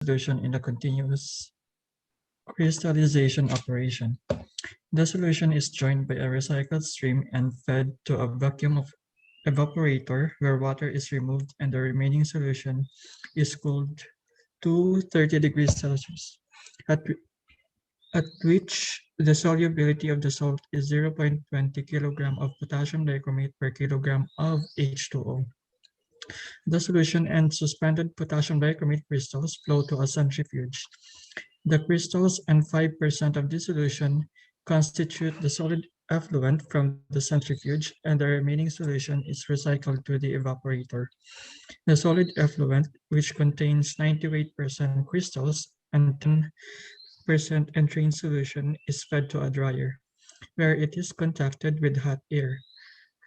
solution in a continuous crystallization operation. The solution is joined by a recycled stream and fed to a vacuum of evaporator where water is removed and the remaining solution is cooled to 30 degrees Celsius, at, at which the solubility of the salt is 0.20 kilogram of potassium dichromate per kilogram of H2O. The solution and suspended potassium dichromate crystals flow to a centrifuge. The crystals and 5% of the solution constitute the solid effluent from the centrifuge, and the remaining solution is recycled to the evaporator. The solid effluent, which contains 98% crystals and 10% entrained solution, is fed to a dryer, where it is contacted with hot air.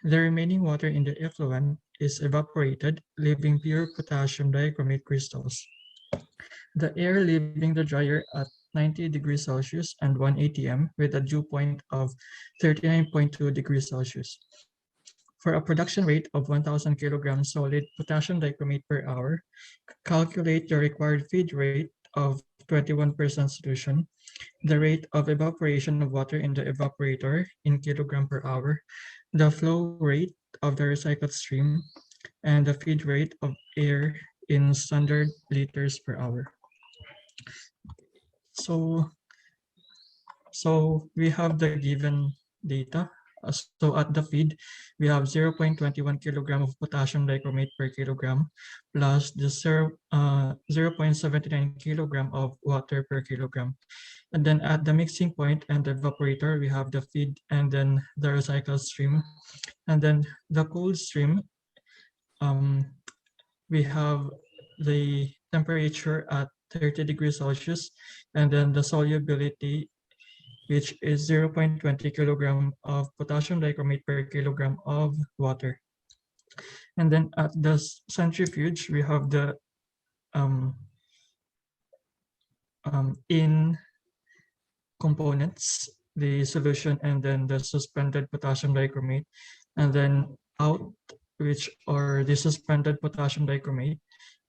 The remaining water in the effluent is evaporated, leaving pure potassium dichromate crystals. The air leaving the dryer at 90 degrees Celsius and 1 atm with a dew point of 39.2 degrees Celsius. For a production rate of 1,000 kilograms solid potassium dichromate per hour, calculate the required feed rate of 21% solution, the rate of evaporation of water in the evaporator in kilogram per hour, the flow rate of the recycled stream, and the feed rate of air in standard liters per hour. So, we have the given data. So at the feed, we have 0.21 kilogram of potassium dichromate per kilogram plus the 0.79 kilogram of water per kilogram. And then at the mixing point and the evaporator, we have the feed and then the recycled stream. And then the cold stream, we have the temperature at 30 degrees Celsius, and then the solubility, which is 0.20 kilogram of potassium dichromate per kilogram of water. And then at the centrifuge, we have the in components, the solution, and then the suspended potassium dichromate, and then out, which are the suspended potassium dichromate,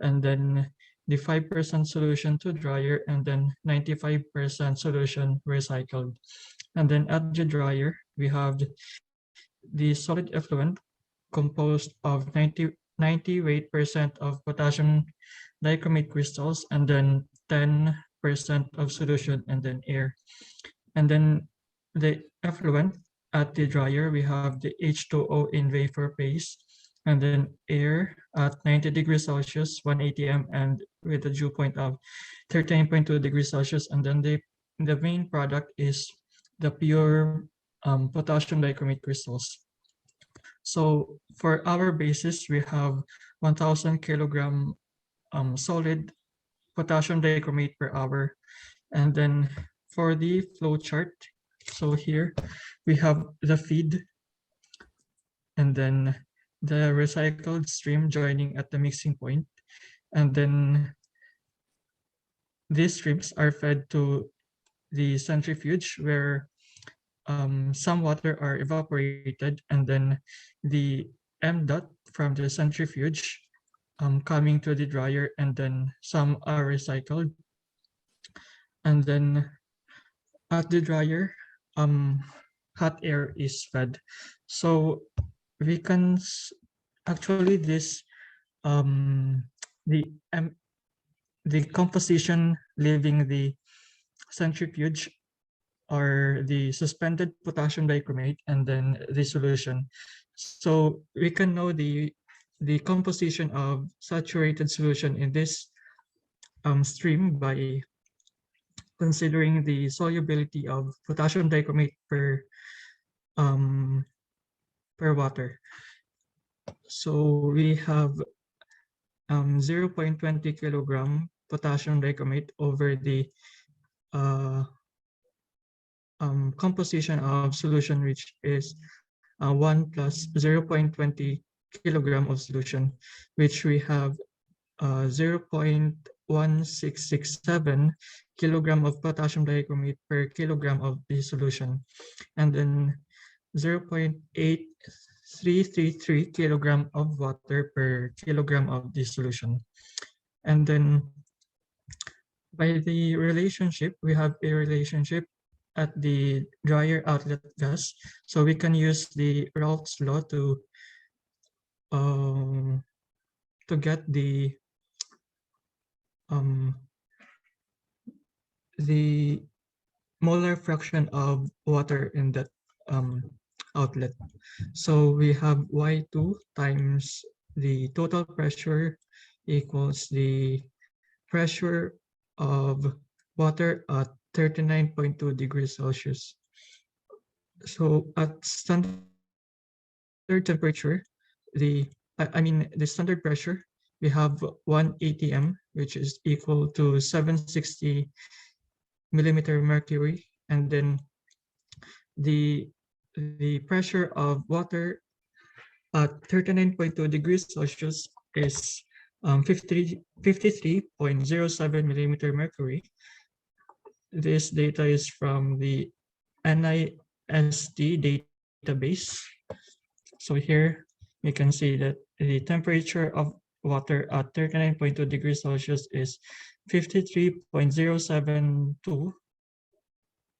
and then the 5% solution to dryer, and then 95% solution recycled. And then at the dryer, we have the solid effluent composed of 98% of potassium dichromate crystals, and then 10% of solution, and then air. And then the effluent at the dryer, we have the H2O in vapor phase, and then air at 90 degrees Celsius, 1 atm, and with a dew point of 13.2 degrees Celsius. And then the main product is the pure potassium dichromate crystals. So for our basis, we have 1,000 kilogram solid potassium dichromate per hour. And then for the flow chart, so here we have the feed, and then the recycled stream joining at the mixing point, and then these streams are fed to the centrifuge where some water are evaporated, and then the M dot from the centrifuge coming to the dryer, and then some are recycled. And then at the dryer, hot air is fed. So we can actually this the composition leaving the centrifuge are the suspended potassium dichromate and then the solution. So we can know the composition of saturated solution in this stream by considering the solubility of potassium dichromate per water. So we have 0.20 kilogram potassium dichromate over the composition of solution, which is 1 plus 0.20 kilogram of solution, which we have 0.1667 kilogram of potassium dichromate per kilogram of the solution, and then 0.8333 kilogram of water per kilogram of the solution. And then by the relationship, we have a relationship at the dryer outlet gas. So we can use the Raoult's law um, to get um, the molar fraction of water in that outlet. So we have Y2 times the total pressure equals the pressure of water at 39.2 degrees Celsius. So at standard temperature, the standard pressure, we have 1 atm, which is equal to 760 millimeter mercury, and then the pressure of water at 39.2 degrees Celsius is 53.07 millimeter mercury. This data is from the NIST database. So here you can see that the temperature of water at 39.2 degrees Celsius is 53.072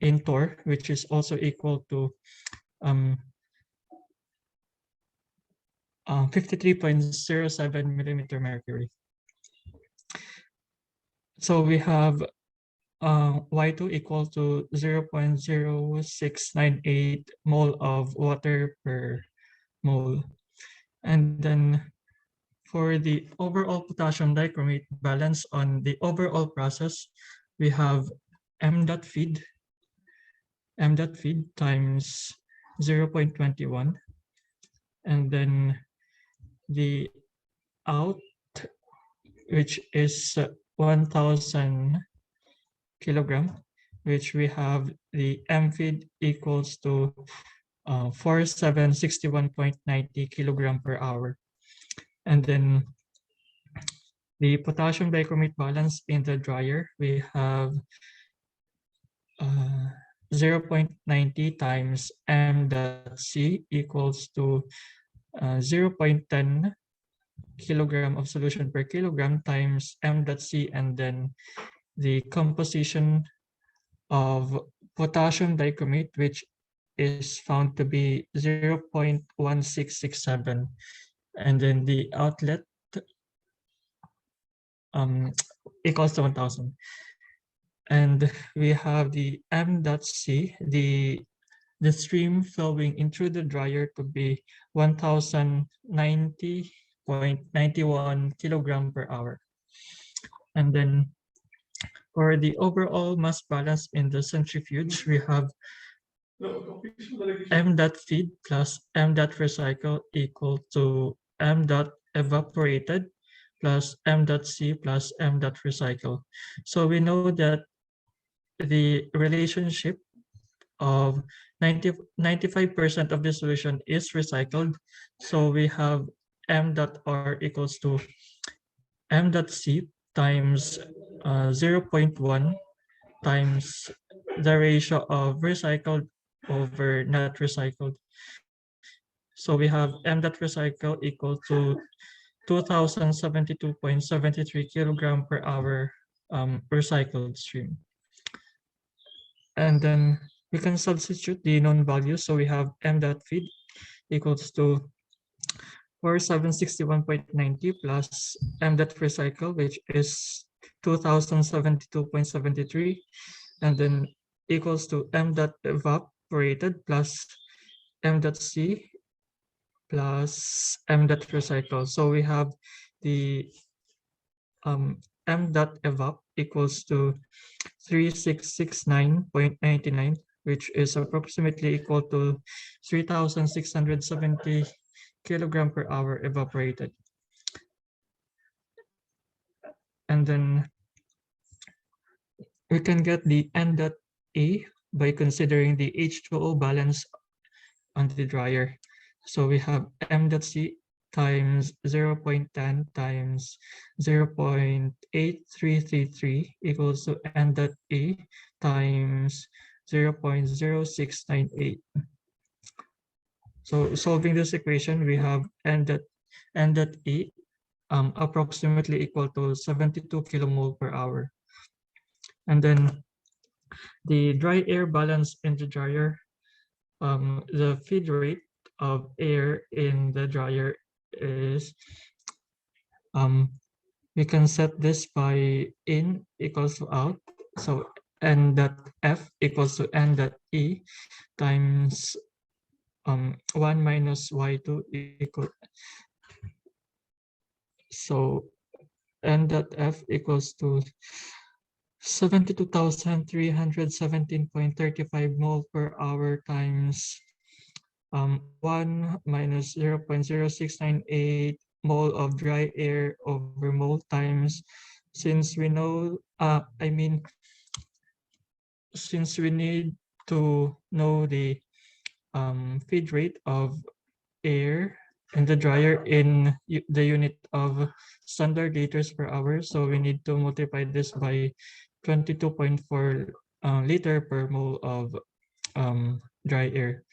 in torr, which is also equal to 53.07 millimeter mercury. So we have Y2 equal to 0.0698 mole of water per mole. And then for the overall potassium dichromate balance on the overall process, we have m dot feed times 0.21, and then the out, which is 1,000 kilogram, which we have the m feed equals to 4761.90 kilogram per hour. And then the potassium dichromate balance in the dryer, we have 0.90 times m dot c equals to 0.10 kilogram of solution per kilogram times m dot c, and then the composition of potassium dichromate, which is found to be 0.1667, and then the outlet equals to 1,000. And we have the m dot c, the stream flowing into the dryer, to be 1,090.91 kilogram per hour. And then for the overall mass balance in the centrifuge, we have m dot feed plus m dot recycle equal to m dot evaporated plus m dot c plus m dot recycle. So we know that the relationship of 95% of the solution is recycled. So we have m dot r equals to m dot c times 0.1 times the ratio of recycled over not recycled. So we have m dot recycle equal to 2,072.73 kilogram per hour recycled stream. And then we can substitute the known values. So we have m dot feed equals to 4761.90 plus m dot recycle, which is 2,072.73, and then equals to m dot evaporated plus m dot c plus m dot recycle. So we have the m dot evap equals to 3669.99, which is approximately equal to 3,670 kilogram per hour evaporated. And then we can get the n dot a by considering the H2O balance on the dryer. So we have m dot c times 0.10 times 0.8333 equals to n dot a times 0.0698. So solving this equation, we have n dot a approximately equal to 72 kilomole per hour. And then the dry air balance in the dryer, the feed rate of air in the dryer is, we can set this by in equals to out. So n dot f equals to n dot e times 1 minus y2 equal. So n dot f equals to 72,317.35 mole per hour times 1 minus 0.0698 mole of dry air over mole times, since we know, since we need to know the feed rate of air in the dryer in the unit of standard liters per hour. So we need to multiply this by 22.4 liter per mole of dry air.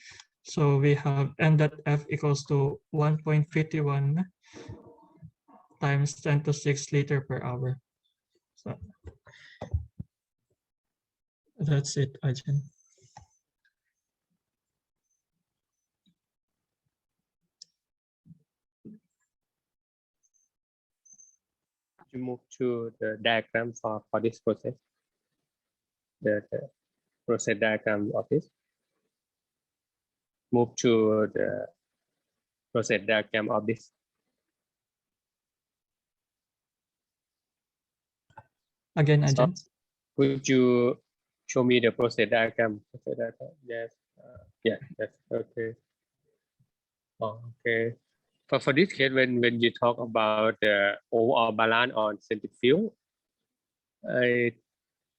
So we have n dot f equals to 1.51 times 10 to 6 liter per hour. So that's it, Ajahn. You move to the diagram for this process, the process diagram of this. Move to the process diagram of this. Again, Ajahn. Could you show me the process diagram? Yes. Yeah. Yes. Okay. Okay. For this case, when you talk about the overall balance on centrifuge, I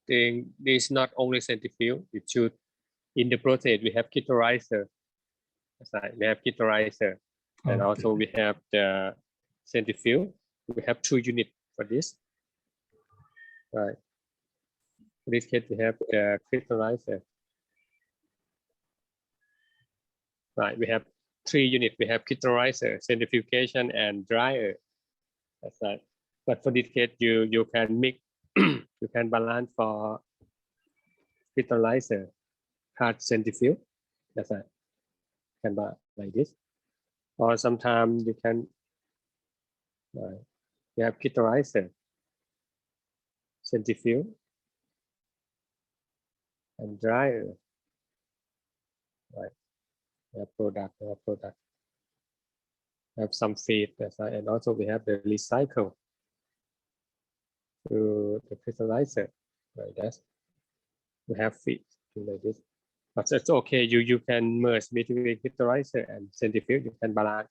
think this not only centrifuge. It should, in the process we have kettlerizer. We have kettlerizer, and also we have the centrifuge. We have 2 units for this. Right. In this case, we have the crystallizer. Right. We have 3 units. We have crystallizer, centrifugation, and dryer. That's right. But for this case, you can mix, you can balance for crystallizer, hard centrifuge. That's right. Can balance like this, or sometimes you can. Right. You have crystallizer, centrifuge, and dryer. Right. We have product. We have product. We have some feed. That's right. And also we have the recycle to the crystallizer. Like that. We have feed like this. But it's okay. You can merge between crystallizer and centrifuge. You can balance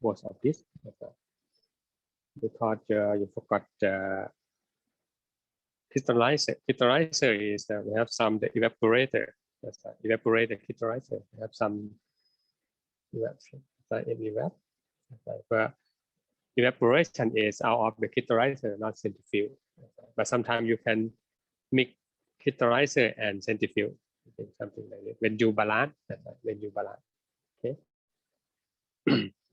both of this. Because you forgot crystallizer. Crystallizer is we have some the evaporator. That's right. Evaporator crystallizer. We have some but evaporation is out of the crystallizer, not centrifuge. But sometimes you can mix crystallizer and centrifuge, something like that. When you balance, that's right. When you balance, okay.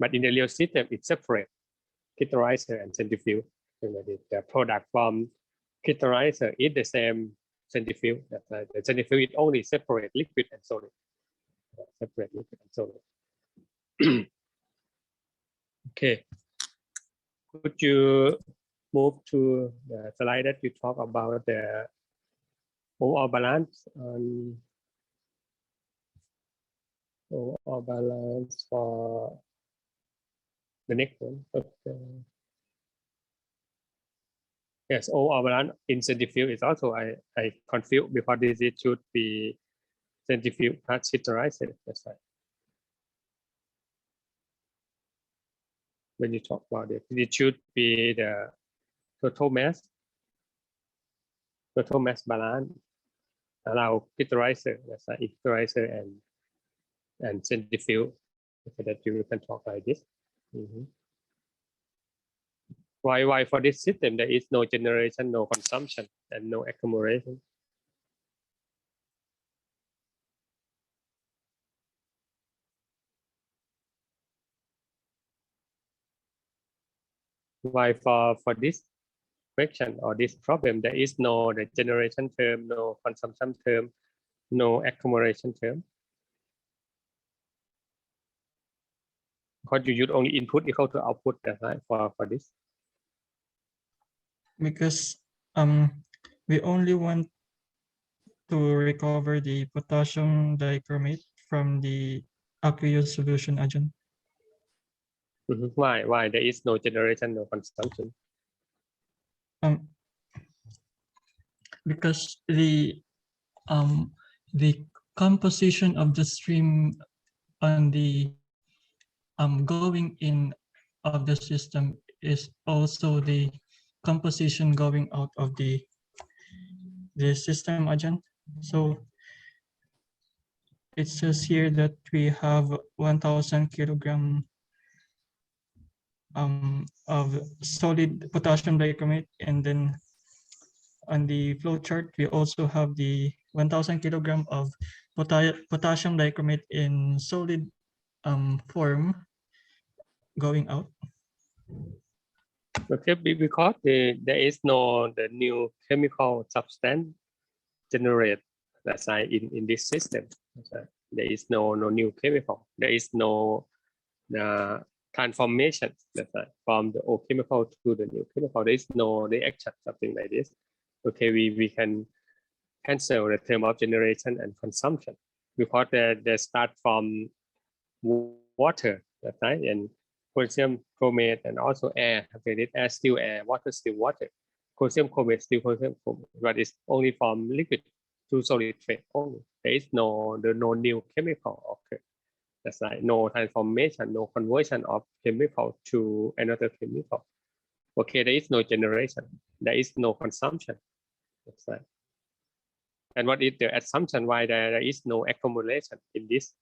But in the real system, it's separate, crystallizer and centrifuge. The product from crystallizer is the same centrifuge. That's right. The centrifuge is only separate liquid and solid. Separate liquid and solid. Okay. Could you move to the slide that you talk about the overall balance on overall balance for the next one? Okay. Yes, overall balance in centrifuge is also I confused because this it should be centrifuge plus crystallizer. That's right. When you talk about it should be the total mass balance allow crystallizer. That's right, crystallizer and centrifuge. So that you can talk like this. Why for this system there is no generation, no consumption, and no accumulation? Why for this question or this problem, there is no the generation term, no consumption term, no accumulation term. Because you use only input equal to output, right, for this. Because we only want to recover the potassium dichromate from the aqueous solution agent. Why there is no generation, no consumption? Because the composition of the stream on the going in of the system is also the composition going out of the system agent. So it says here that we have 1,000 kilogram of solid potassium dichromate, and then on the flow chart we also have the 1,000 kilogram of potassium dichromate in solid form going out. Okay, because there is no the new chemical substance generate, that's why in this system there is no new chemical, there is no transformation, that's why from the old chemical to the new chemical, there is no reaction, something like this. Okay, we can cancel the term of generation and consumption because they start from water, that's right, and calcium chromate and also air. Okay, this air still air, water still water, calcium chromate still calcium chromate, but it's only from liquid to solid phase only. There is no new chemical. Okay, that's right, no transformation, no conversion of chemical to another chemical. Okay, there is no generation, there is no consumption. That's right. And what is the assumption why there is no accumulation in this?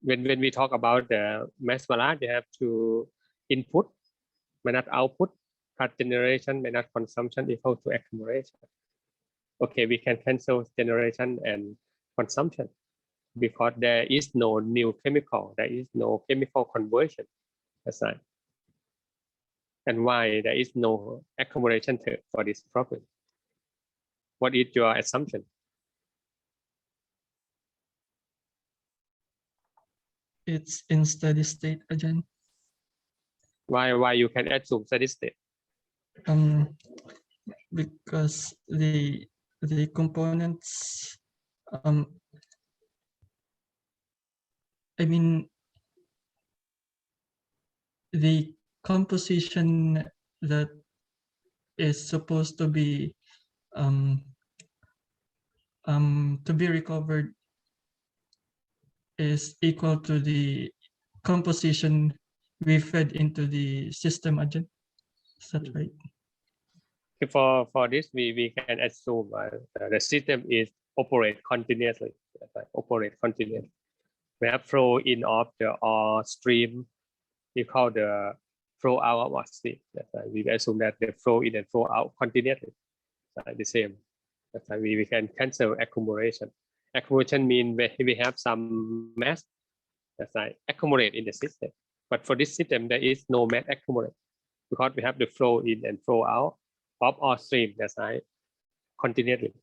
When we talk about the mass balance, you have to input minus output plus generation minus consumption equal to accumulation. Okay, we can cancel generation and consumption because there is no new chemical, there is no chemical conversion. That's right. And why there is no accumulation term for this problem? What is your assumption? It's in steady state again. Why you can assume steady state? Because the components, I mean, the composition that is supposed to be recovered is equal to the composition we fed into the system agent. Is that right? For this, we can assume the system is operate continuously. Operate continuously. We have flow in of the stream equal the flow out of our stream. That's why we assume that the flow in and flow out continuously. The same. That's why we can cancel accumulation. Accumulation means we have some mass that's like accumulate in the system. But for this system, there is no mass accumulate because we have the flow in and flow out of our stream, that's right, continuously.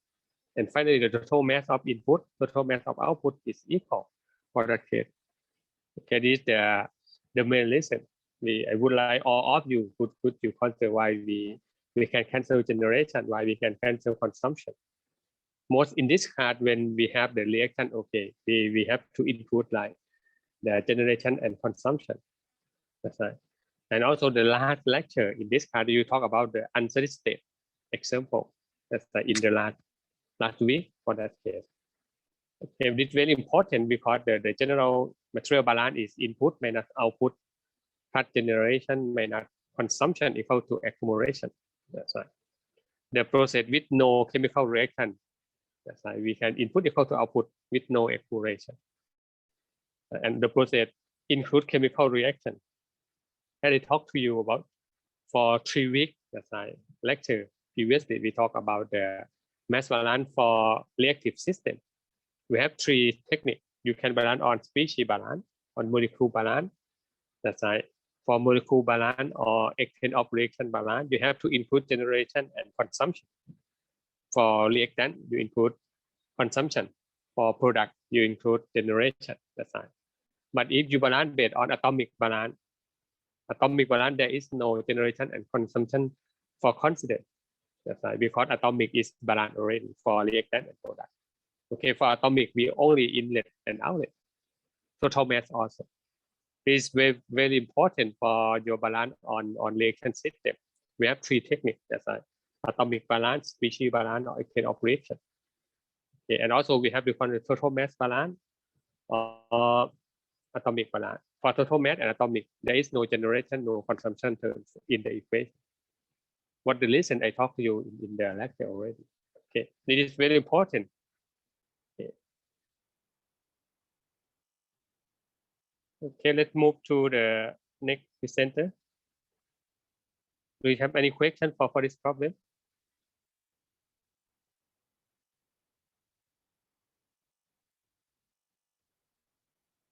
And finally, the total mass of input, total mass of output is equal for that case. Okay, this is the main reason. I would like all of you could you consider why we can cancel generation, why we can cancel consumption. Most in this case, when we have the reaction, okay, we have to include like the generation and consumption. That's right. And also the last lecture in this case, you talk about the unsteady state example. That's like in the last week for that case. Okay, it's very important because the general material balance is input minus output plus generation minus consumption equal to accumulation. That's right. The process with no chemical reaction. That's right. We can input equal to output with no accumulation. And the process include chemical reaction. And I talked to you about for 3 weeks. That's right. Lecture previously we talked about the mass balance for reactive system. We have 3 techniques. You can balance on species balance, on molecule balance. That's right. For molecule balance or exchange of reaction balance, you have to include generation and consumption. For reactant, you include consumption. For product, you include generation. That's right. But if you balance based on atomic balance, there is no generation and consumption for considered. That's right, because atomic is balanced already for reactant and product. Okay, for atomic, we only inlet and outlet. Total mass also. This is very, very important for your balance on reaction system. We have 3 techniques. That's right. Atomic balance, species balance, or exchange of reaction. Okay, and also we have the total mass balance or atomic balance. For total mass and atomic, there is no generation, no consumption terms in the equation. What the reason I talked to you in the lecture already. Okay, this is very important. Okay, let's move to the next presenter. Do you have any question for this problem?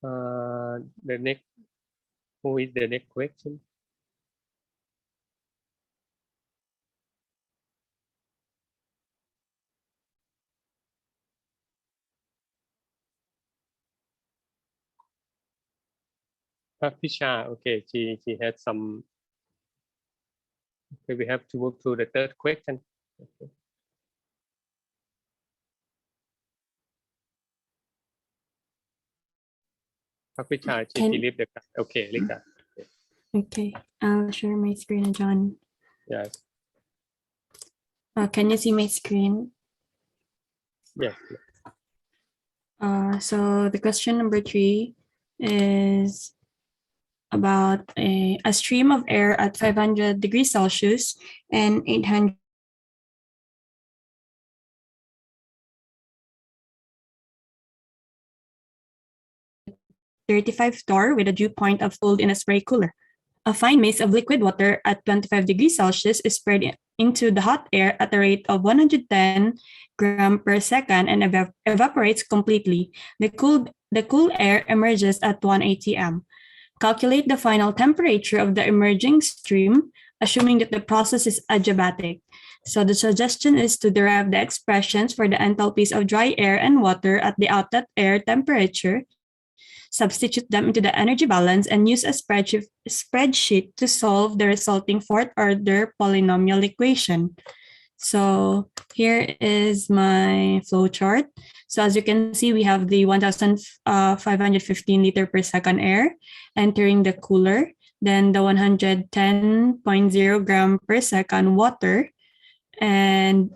The next, who is the next question? Papisha, okay, she had some. Okay, we have to move to the third question. Okay. Papisha, she leave the class. Okay, Lika. Okay, I'll share my screen, John. Yes. Can you see my screen? Yes. So the question number 3 is about a stream of air at 500 degrees Celsius and 800 35 torr with a dew point of cooled in a spray cooler. A fine mass of liquid water at 25 degrees Celsius is sprayed into the hot air at a rate of 110 grams per second and evaporates completely. The cool air emerges at 1 atm. Calculate the final temperature of the emerging stream, assuming that the process is adiabatic. So the suggestion is to derive the expressions for the enthalpies of dry air and water at the outlet air temperature, substitute them into the energy balance, and use a spreadsheet to solve the resulting fourth-order polynomial equation. So here is my flow chart. So as you can see, we have the 1,515 liter per second air entering the cooler, then the 110.0 gram per second water, and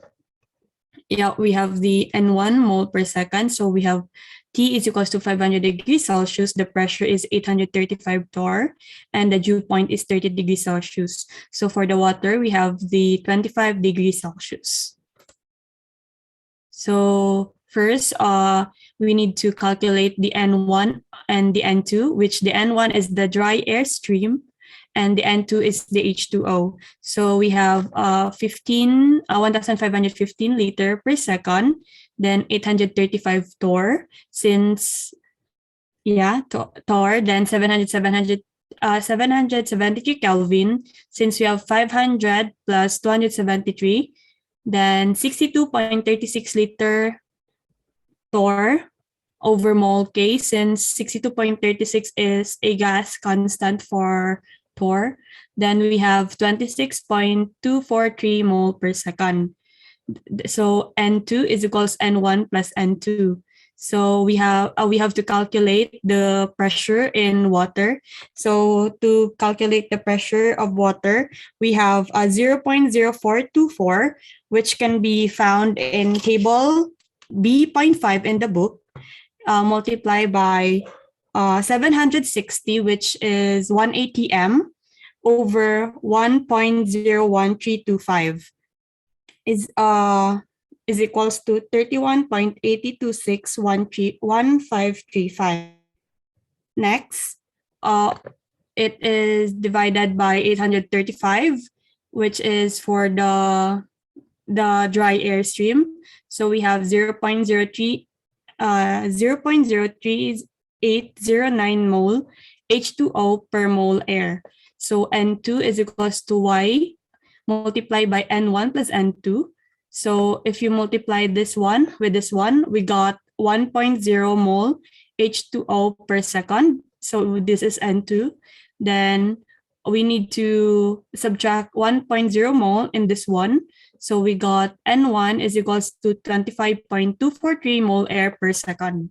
yeah, we have the N1 mole per second. So we have T is equals to 500 degrees Celsius, the pressure is 835 torr, and the dew point is 30 degrees Celsius. So for the water, we have the 25 degrees Celsius. So first, we need to calculate the N1 and the N2, which the N1 is the dry air stream, and the N2 is the H2O. So we have 1,515 liter per second, then 835 torr, since, yeah, torr, then 773 Kelvin, since we have 500 plus 273, then 62.36 liter torr over mole K, since 62.36 is a gas constant for torr. Then we have 26.243 mole per second. So N2 is equals N1 plus N2. So we have to calculate the pressure in water. So to calculate the pressure of water, we have 0.0424, which can be found in table B.5 in the book, multiplied by 760, which is 1 atm, over 1.01325. Is equals to 31.82611535. Next, it is divided by 835, which is for the dry air stream. So we have 0.03809 mole H2O per mole air. So N2 is equals to Y multiplied by N1 plus N2. So if you multiply this one with this one, we got 1.0 mole H2O per second. So this is N2. Then we need to subtract 1.0 mole in this one. So we got N1 is equals to 25.243 mole air per second.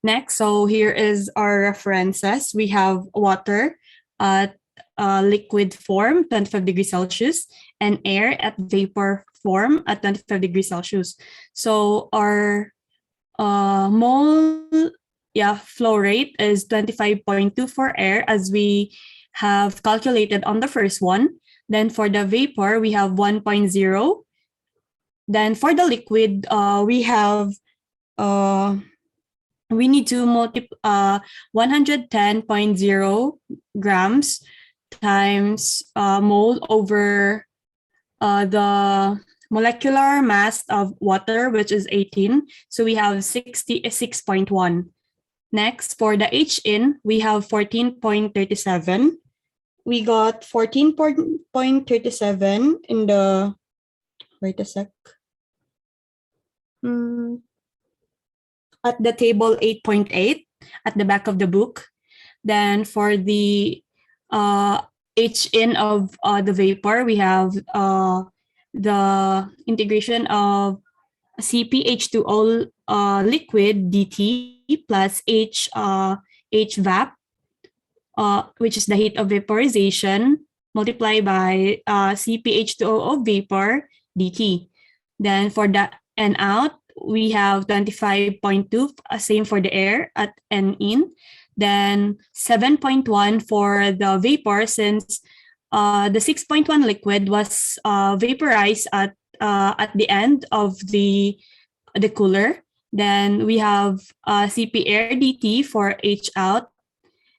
Next, so here is our references. We have water at liquid form, 25 degrees Celsius, and air at vapor form at 25 degrees Celsius. So our mole flow rate is 25.2 for air, as we have calculated on the first one. Then for the vapor, we have 1.0. Then for the liquid, we need to multiply 110.0 grams times mole over the molecular mass of water, which is 18. So we have 66.1. Next, for the H in, we have 14.37. We got 14.37 in the, wait a sec. At the table 8.8 at the back of the book. Then for the H in of the vapor, we have the integration of CpH2O liquid dt plus HVAP, which is the heat of vaporization, multiplied by CpH2O vapor dt. Then for the N out, we have 25.2, same for the air at N in. Then 7.1 for the vapor, since the 6.1 liquid was vaporized at the end of the cooler. Then we have Cp air dt for H out,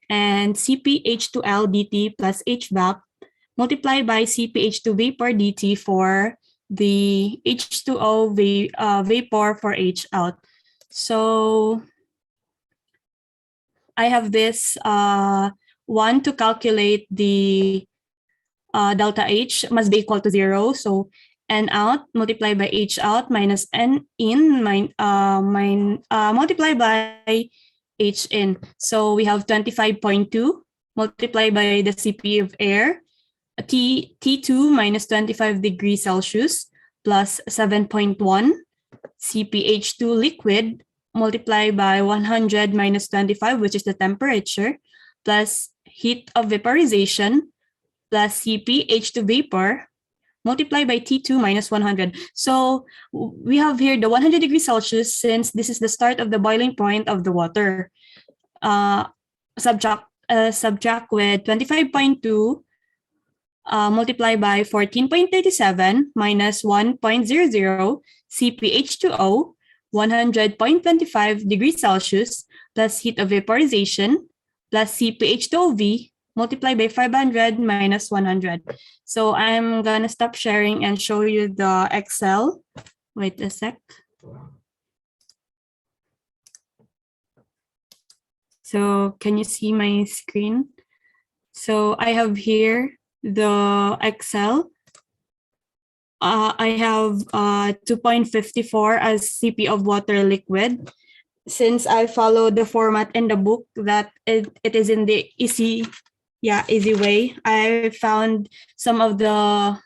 and CpH2L dt plus HVAP multiplied by CpH2 vapor dt for the H2O vapor for H out. So I have this one to calculate the delta H must be equal to 0. So N out multiplied by H out minus N in multiplied by H in. So we have 25.2 multiplied by the Cp of air, T2 minus 25 degrees Celsius plus 7.1 CpH2 liquid multiplied by 100 minus 25, which is the temperature, plus heat of vaporization plus CpH2 vapor multiplied by T2 minus 100. So we have here the 100 degrees Celsius, since this is the start of the boiling point of the water. Subtract with 25.2 multiplied by 14.37 minus 1.00 CpH2O, 100.25 degrees Celsius plus heat of vaporization plus CpH2OV multiplied by 500 minus 100. So I'm gonna stop sharing and show you the Excel. Wait a sec. So can you see my screen? So I have here the Excel. I have 2.54 as Cp of water liquid. Since I follow the format in the book that it is in the easy way, I found some of the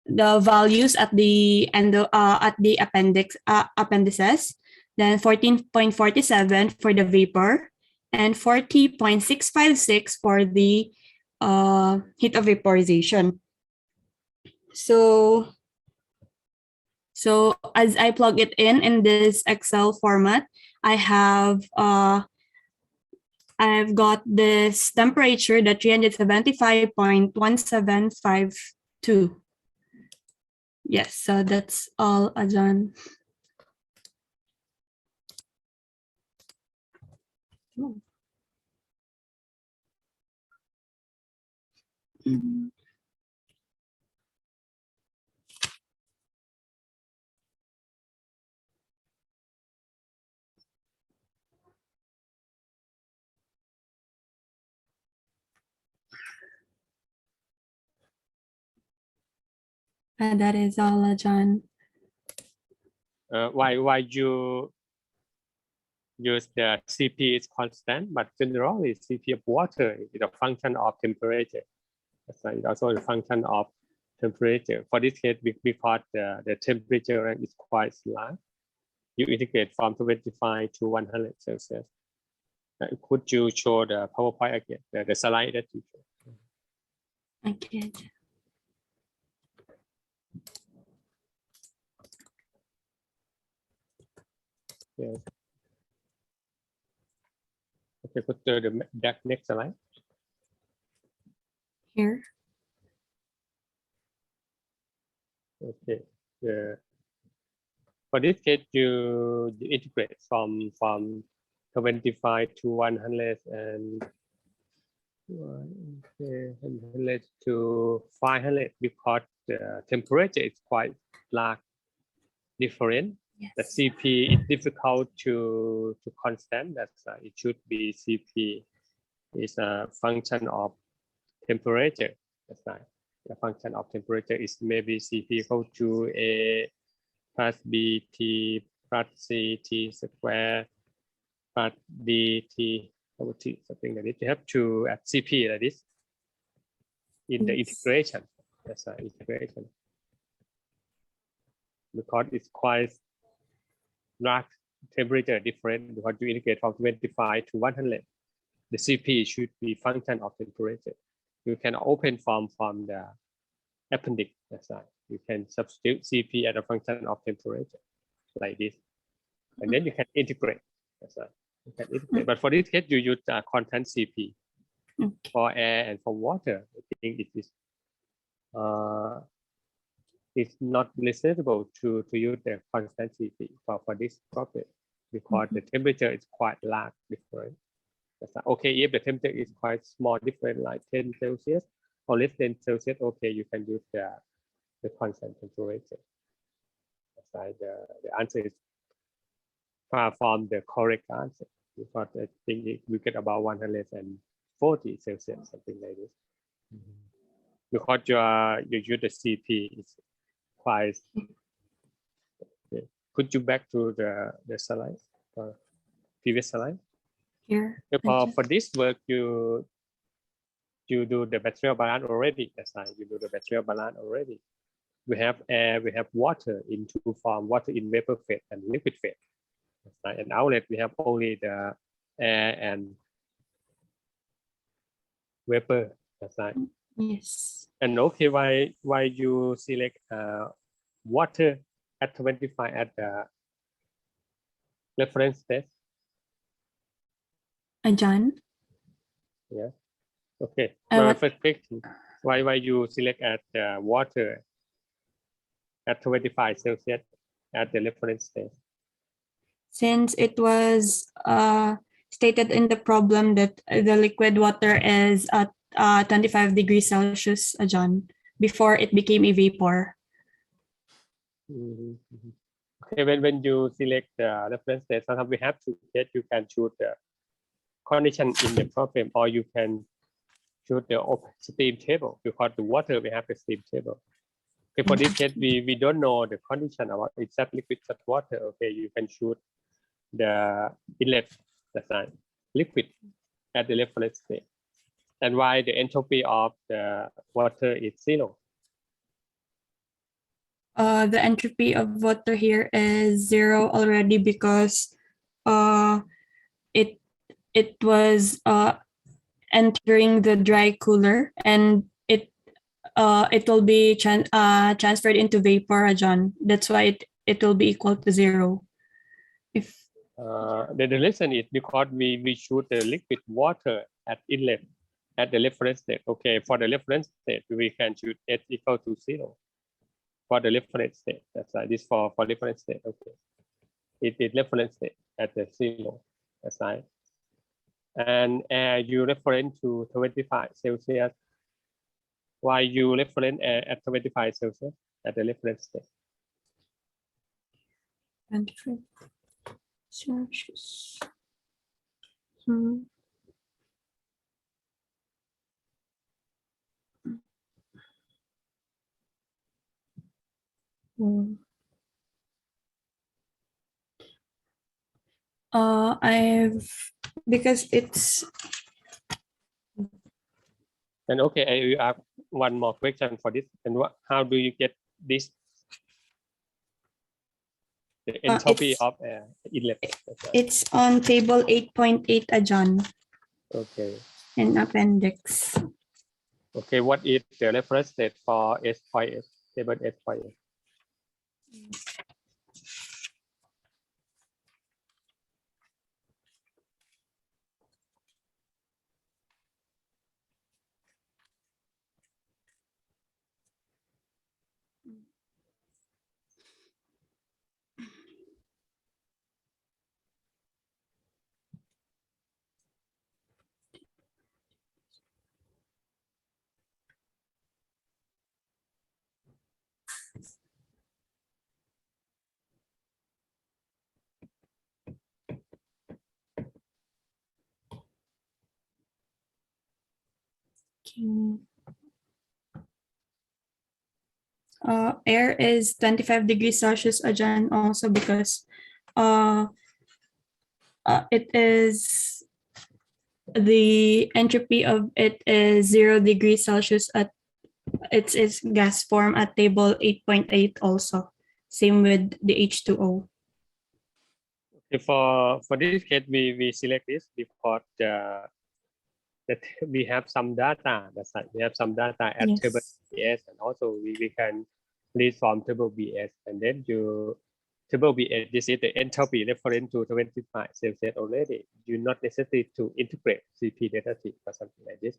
values at the end at the appendices. Then 14.47 for the vapor and 40.656 for the heat of vaporization. So as I plug it in this Excel format, I've got this temperature, the 375.1752. Yes, so that's all, Ajan. That is all, John. Why you use the Cp is constant, but generally Cp of water is a function of temperature. That's right. It's also a function of temperature. For this case, because the temperature range is quite large, you integrate from 25 to 100 Celsius. Could you show the PowerPoint again, the slide that you showed? Okay. Yes. Okay, put the next slide. Here. Okay. For this case, you integrate from 25 to 100 and 100 to 500 because the temperature is quite large different. Yes. The Cp is difficult to constant. That's it should be Cp is a function of temperature. That's right. The function of temperature is maybe Cp equal to A plus BT plus CT square plus DT over T, something like this. You have to add Cp like this in the integration. That's right, integration. Because it's quite large temperature different because you integrate from 25 to 100. The Cp should be function of temperature. You can open from the appendix. That's right. You can substitute Cp as a function of temperature like this, and then you can integrate. That's right. You can integrate. But for this case, you use constant Cp. Okay. For air and for water. I think it is it's not reasonable to use the constant Cp for this problem because the temperature is quite large different. That's right. Okay, if the temperature is quite small different, like 10 Celsius or less than Celsius, okay, you can use the constant temperature. That's right. The answer is far from the correct answer because I think we get about 140 Celsius, something like this. Because you use the Cp is quite. Okay. Could you back to the slide, previous slide? Here. For this work, you do the material balance already. That's right. You do the material balance already. We have air, we have water in two forms: water in vapor phase and liquid phase. That's right. And outlet we have only the air and vapor. That's right. Yes. And okay, why you select water at 25 at the reference test? John. Yeah. Okay. What? First question. Why you select at water at 25 Celsius at the reference test? Since it was stated in the problem that the liquid water is at 25 degrees Celsius, John, before it became a vapor. Okay, when you select the reference test, sometimes we have to get you can choose the condition in the problem, or you can choose the steam table because the water we have a steam table. Okay, for this case, we don't know the condition about exact liquid such water. Okay, you can choose the inlet, that's right, liquid at the reference state. And why the entropy of the water is 0? The entropy of water here is 0 already because it was entering the dry cooler and it will be transferred into vapor, John. That's why it will be equal to 0. If the reason is because we shoot the liquid water at inlet at the reference state. Okay, for the reference state, we can shoot h equal to 0 for the reference state. That's right. This for reference state. Okay, it is reference state at the 0. That's right. And you reference to 25 Celsius. Why you reference at 25 Celsius at the reference state? 25 Celsius. Because it's And okay, I will ask one more question for this. And how do you get this? The entropy it's- of inlet. it's on table 8.8, John, Okay. in appendix. Okay, what is the reference state for S5S, table S5S? Air is 25 degrees Celsius, John, also because it is the entropy of it is 0 degrees Celsius at its gas form at table 8.8 also. Same with the H2O. Okay, for this case, we select this because that we have some data. That's right. We have some data at Yes. table BS, and also we can read from table BS, and then you table BS. This is the entropy referring to 25 Celsius already. You not necessary to integrate CP delta T or something like this.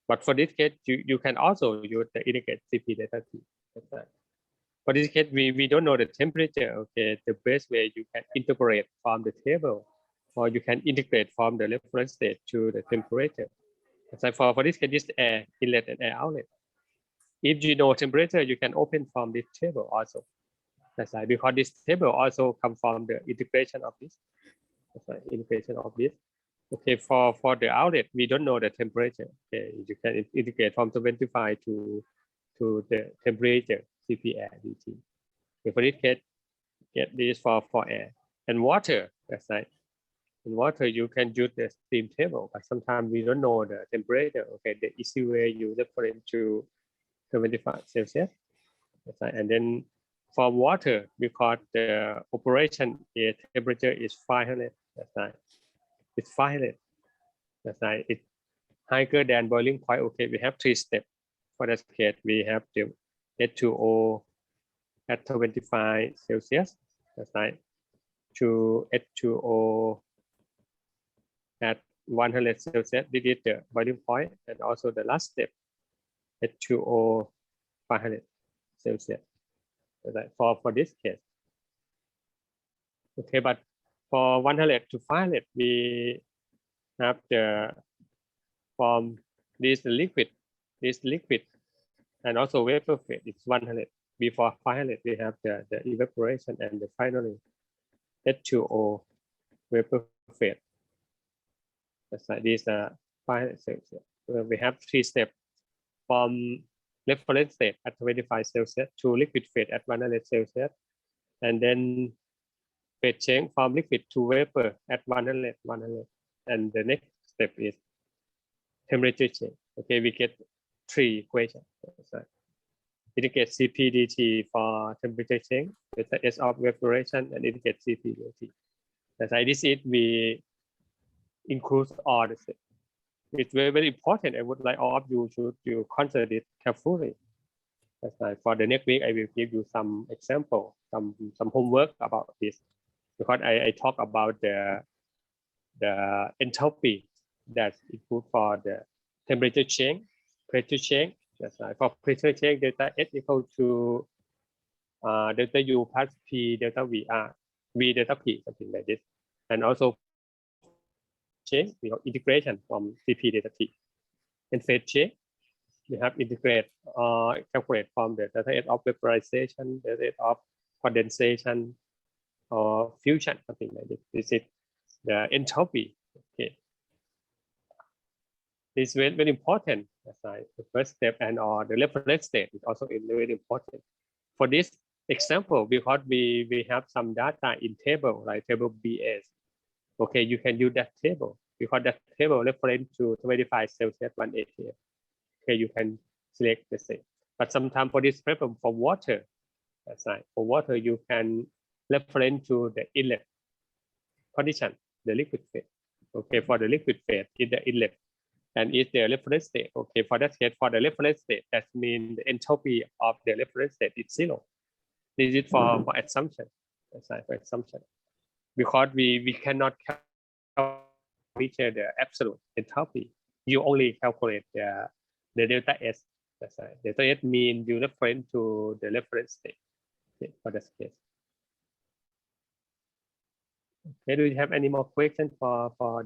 But for this case, you can also use the integrate CP delta T. That's right. For this case, we don't know the temperature. Okay, the best way you can integrate from the table, or you can integrate from the reference state to the temperature. So for this case, this air inlet and air outlet. If you know temperature, you can open from this table also. That's right, because this table also come from the integration of this. That's right, integration of this. Okay, for the outlet, we don't know the temperature. Okay, you can integrate from 25 to the temperature Cp air dt. Okay, for this case, get this for air and water. That's right. In water, you can use the steam table, but sometimes we don't know the temperature. Okay, the easy way you refer to 75 Celsius. That's right. And then for water, because the operation temperature is 500. That's right. It's 500. That's right. It's higher than boiling point. Okay, we have 3 steps. For that case, we have the H2O at 25 Celsius. That's right. To H2O at 100 Celsius. This is the boiling point, and also the last step, H2O 500 Celsius. Right, for this case. Okay, but for 100 to 500, we have the form this liquid, and also vapor phase. It's 100. Before 500, we have the evaporation, and the finally H2O vapor phase. That's like this 500 Celsius. We have 3 steps from reference state at 25 Celsius to liquid phase at 100 Celsius, and then phase change from liquid to vapor at 100. And the next step is temperature change. Okay, we get 3 equations. So indicate Cp dt for temperature change, delta S of evaporation, and indicate Cp dt. That's why this is we include all the steps. It's very, very important. I would like all of you to consider it carefully. That's why for the next week, I will give you some example, some homework about this, because I talk about the entropy that's include for the temperature change, pressure change. That's why for pressure change, delta S equal to delta U plus P delta VR, V delta P, something like this. And also change, we have integration from Cp delta T. And phase change, we have integrate calculate from the delta S of vaporization, delta S of condensation, or fusion, something like this. This is the entropy. Okay. This is very, very important. That's right. The first step and or the reference state is also very important. For this, example, because we have some data in table, like table BS. Okay, you can use that table because that table reference to 25 Celsius 1 atm. Okay, you can select the same. But sometimes for this problem for water, that's right. For water, you can reference to the inlet condition, the liquid phase. Okay, for the liquid phase is the inlet, and is the reference state. Okay, for that case, for the reference state, that means the entropy of the reference state is 0. This is for assumption. That's right, for assumption. Because we cannot calculate the absolute entropy. You only calculate the delta S. That's right. Delta S means you reference to the reference state. Okay, for this case. Okay, do you have any more questions for